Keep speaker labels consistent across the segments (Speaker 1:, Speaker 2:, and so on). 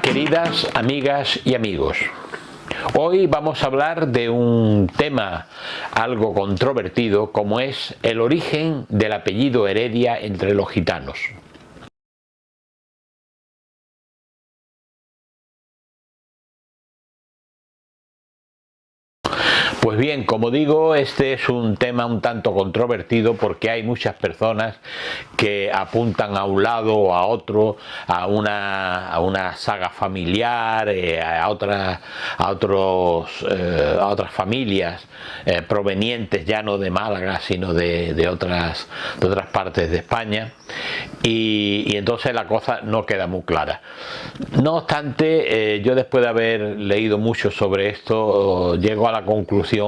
Speaker 1: Queridas amigas y amigos, hoy vamos a hablar de un tema algo controvertido como es el origen del apellido Heredia entre los gitanos. Pues bien, como digo, este es un tema un tanto controvertido porque hay muchas personas que apuntan a un lado o a otro, a una saga familiar, a otras familias provenientes ya no de Málaga, sino de otras partes de España, y entonces la cosa no queda muy clara. No obstante, yo después de haber leído mucho sobre esto, llego a la conclusión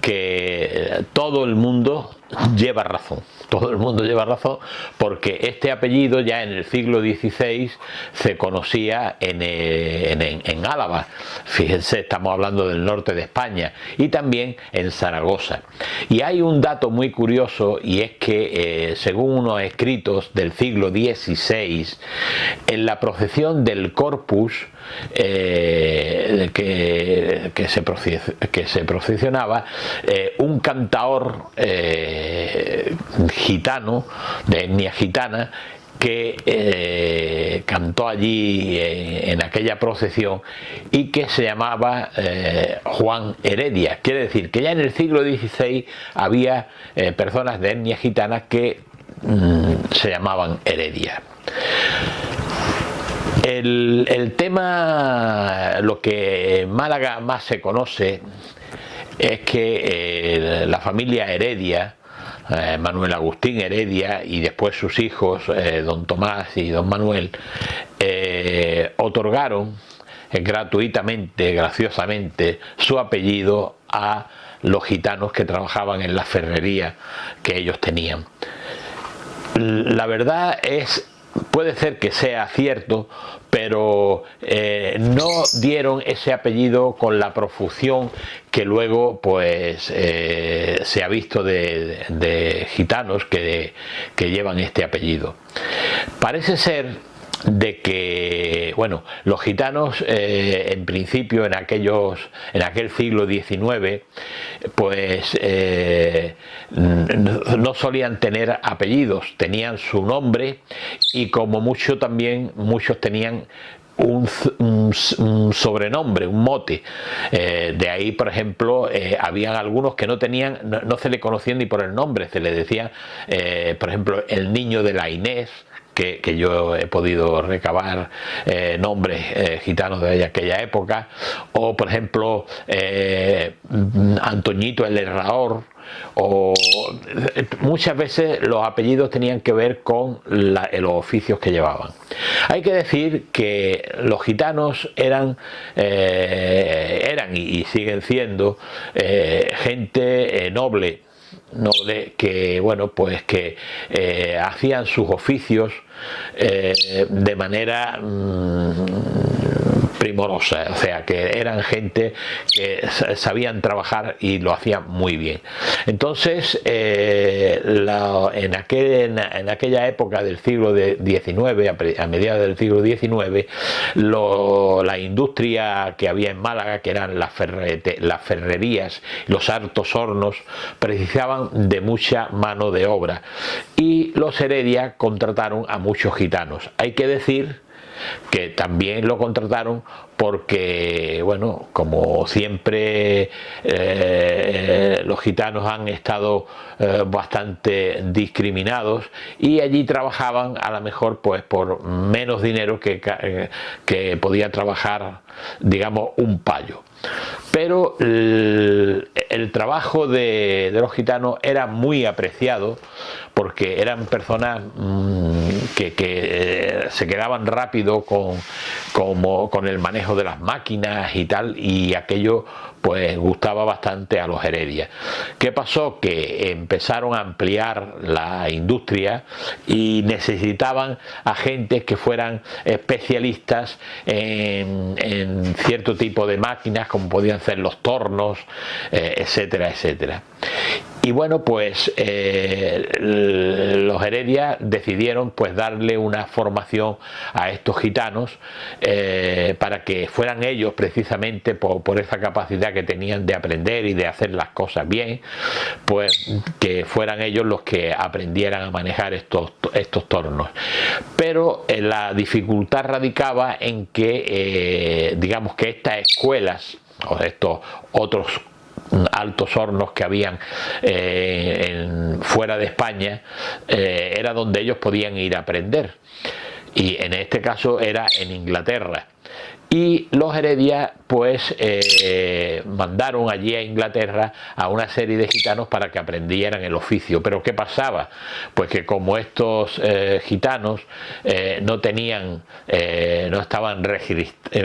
Speaker 1: que todo el mundo lleva razón. Todo el mundo lleva razón porque este apellido ya en el siglo XVI se conocía en Álava. Fíjense, estamos hablando del norte de España, y también en Zaragoza. Y hay un dato muy curioso, y es que según unos escritos del siglo XVI, en la procesión del Corpus que se procesionaba, un cantaor gitano, de etnia gitana, que cantó allí en aquella procesión y que se llamaba Juan Heredia. Quiere decir que ya en el siglo XVI había personas de etnia gitana que se llamaban Heredia. El tema, lo que en Málaga más se conoce es que la familia Heredia, Manuel Agustín Heredia y después sus hijos, don Tomás y don Manuel, otorgaron gratuitamente, graciosamente, su apellido a los gitanos que trabajaban en la ferrería que ellos tenían. La verdad puede ser que sea cierto, pero no dieron ese apellido con la profusión que luego pues se ha visto de gitanos que llevan este apellido. Parece ser de que, bueno, los gitanos en principio en aquel siglo XIX pues no solían tener apellidos, tenían su nombre, y como mucho también muchos tenían un sobrenombre, un mote. De ahí, por ejemplo, habían algunos que no se le conocían ni por el nombre, se le decía, por ejemplo, el niño de la Inés, que yo he podido recabar nombres gitanos de aquella época, o por ejemplo Antoñito el Herrador, o muchas veces los apellidos tenían que ver con los oficios que llevaban. Hay que decir que los gitanos eran y siguen siendo gente noble, que bueno, pues que hacían sus oficios de manera primorosa, o sea que eran gente que sabían trabajar y lo hacían muy bien. Entonces en aquella época del siglo XIX, a mediados del siglo XIX, la industria que había en Málaga, que eran las ferrerías, los hartos hornos, precisaban de mucha mano de obra, y los Heredia contrataron a muchos gitanos. Hay que decir que también lo contrataron porque, bueno, como siempre los gitanos han estado bastante discriminados, y allí trabajaban a lo mejor pues por menos dinero que podía trabajar, digamos, un payo. Pero el trabajo de los gitanos era muy apreciado porque eran personas que se quedaban rápido con el manejo de las máquinas y tal, y aquello pues gustaba bastante a los Heredia. ¿Qué pasó? Que empezaron a ampliar la industria y necesitaban agentes que fueran especialistas en cierto tipo de máquinas, como podían ser los tornos, etcétera, etcétera. Y bueno, pues los Heredia decidieron pues darle una formación a estos gitanos para que fueran ellos, precisamente por esa capacidad que tenían de aprender y de hacer las cosas bien, pues que fueran ellos los que aprendieran a manejar estos tornos. Pero la dificultad radicaba en que digamos que estas escuelas o estos otros altos hornos que habían fuera de España, era donde ellos podían ir a aprender, y en este caso era en Inglaterra. Y los Heredia pues mandaron allí a Inglaterra a una serie de gitanos para que aprendieran el oficio. Pero ¿qué pasaba? Pues que como estos gitanos no tenían, no estaban registrados,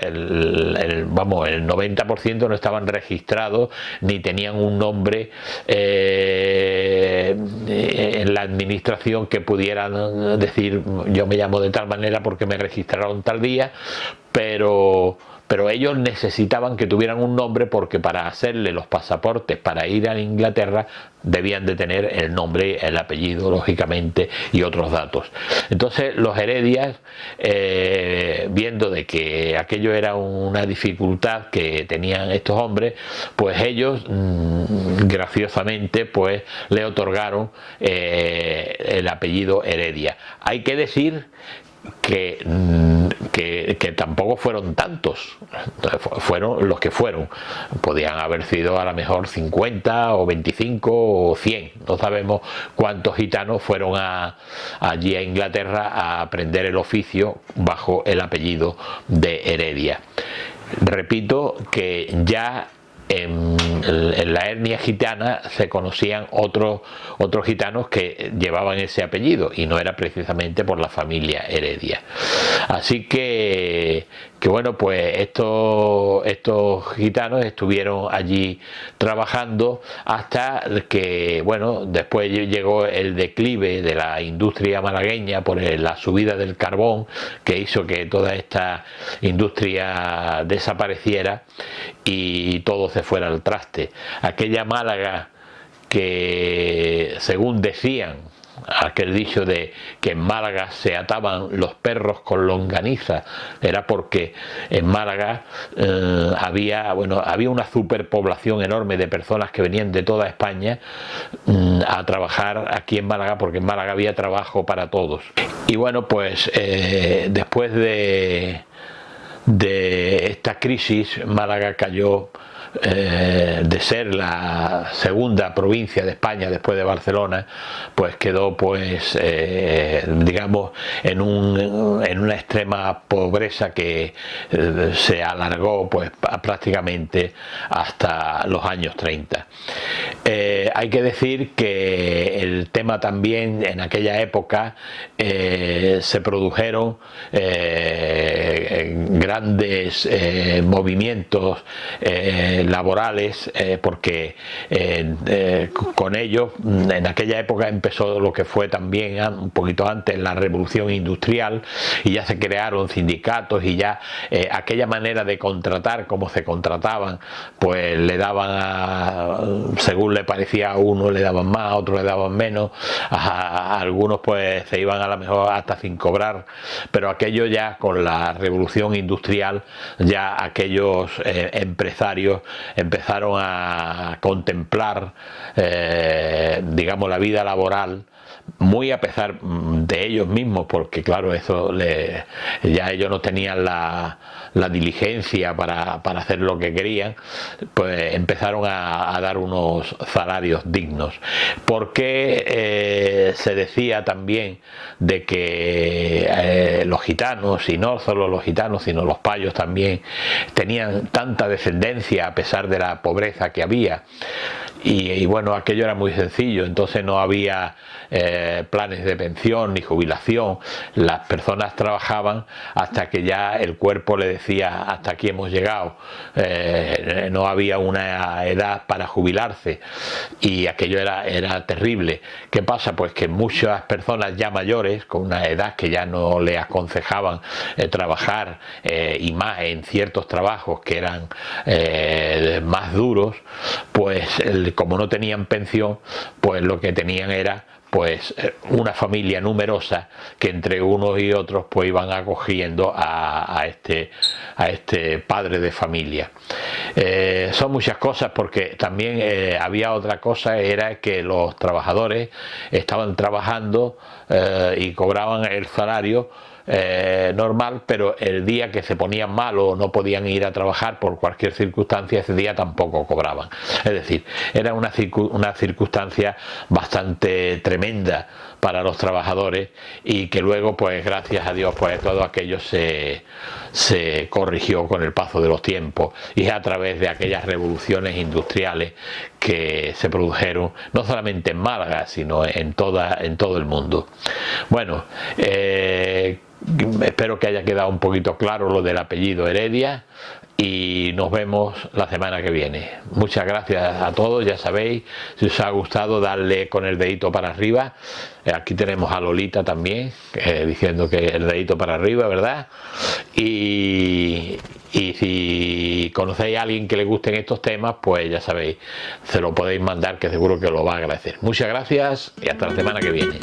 Speaker 1: el 90% no estaban registrados ni tenían un nombre en la administración que pudieran decir yo me llamo de tal manera porque me registraron tal día, pero ellos necesitaban que tuvieran un nombre, porque para hacerle los pasaportes para ir a Inglaterra debían de tener el nombre, el apellido, lógicamente, y otros datos. Entonces los Heredias, viendo de que aquello era una dificultad que tenían estos hombres, pues ellos graciosamente pues le otorgaron el apellido Heredia. Hay que decir que tampoco fueron tantos, fueron los que fueron, podían haber sido a lo mejor 50 o 25 o 100, no sabemos cuántos gitanos fueron allí a Inglaterra a aprender el oficio bajo el apellido de Heredia. Repito que ya en la etnia gitana se conocían otros gitanos que llevaban ese apellido, y no era precisamente por la familia Heredia. Así que bueno, pues estos gitanos estuvieron allí trabajando hasta que, bueno, después llegó el declive de la industria malagueña por la subida del carbón, que hizo que toda esta industria desapareciera y todo se fuera al traste. Aquella Málaga que, según decían, aquel dicho de que en Málaga se ataban los perros con longaniza, era porque en Málaga había una superpoblación enorme de personas que venían de toda España a trabajar aquí en Málaga, porque en Málaga había trabajo para todos. Y bueno, pues después de esta crisis, Málaga cayó de ser la segunda provincia de España después de Barcelona, pues quedó pues digamos en una extrema pobreza que se alargó pues prácticamente hasta los años 30. Hay que decir que el tema también en aquella época se produjeron grandes movimientos laborales, porque con ellos en aquella época empezó lo que fue también un poquito antes la revolución industrial, y ya se crearon sindicatos, y ya aquella manera de contratar, como se contrataban, pues le daban según le parecía a uno le daban más, a otros le daban menos, a algunos pues se iban a lo mejor hasta sin cobrar, pero aquello ya con la revolución industrial, ya aquellos empresarios empezaron a contemplar digamos la vida laboral muy a pesar de ellos mismos, porque claro, eso ya ellos no tenían la diligencia para hacer lo que querían, pues empezaron a dar unos salarios dignos, porque se decía también de que los gitanos, y no solo los gitanos sino los payos también, tenían tanta descendencia a pesar de la pobreza que había, y bueno, aquello era muy sencillo, entonces no había planes de pensión ni jubilación, las personas trabajaban hasta que ya el cuerpo le decía hasta aquí hemos llegado, no había una edad para jubilarse, y aquello era terrible. ¿Qué pasa? Pues que muchas personas ya mayores, con una edad que ya no le aconsejaban trabajar, y más en ciertos trabajos que eran más duros, pues como no tenían pensión, pues lo que tenían era pues una familia numerosa que entre unos y otros pues iban acogiendo a este padre de familia. Son muchas cosas, porque también había otra cosa, era que los trabajadores estaban trabajando y cobraban el salario normal, pero el día que se ponían mal o no podían ir a trabajar por cualquier circunstancia, ese día tampoco cobraban. Es decir, era una circunstancia bastante tremenda para los trabajadores, y que luego, pues gracias a Dios, pues todo aquello se corrigió con el paso de los tiempos, y a través de aquellas revoluciones industriales que se produjeron no solamente en Málaga, sino en todo el mundo. Bueno, espero que haya quedado un poquito claro lo del apellido Heredia, y nos vemos la semana que viene. Muchas gracias a todos. Ya sabéis, si os ha gustado, darle con el dedito para arriba. Aquí tenemos a Lolita también diciendo que el dedito para arriba, ¿verdad? Y si conocéis a alguien que le gusten estos temas, pues ya sabéis, se lo podéis mandar, que seguro que lo va a agradecer. Muchas gracias y hasta la semana que viene.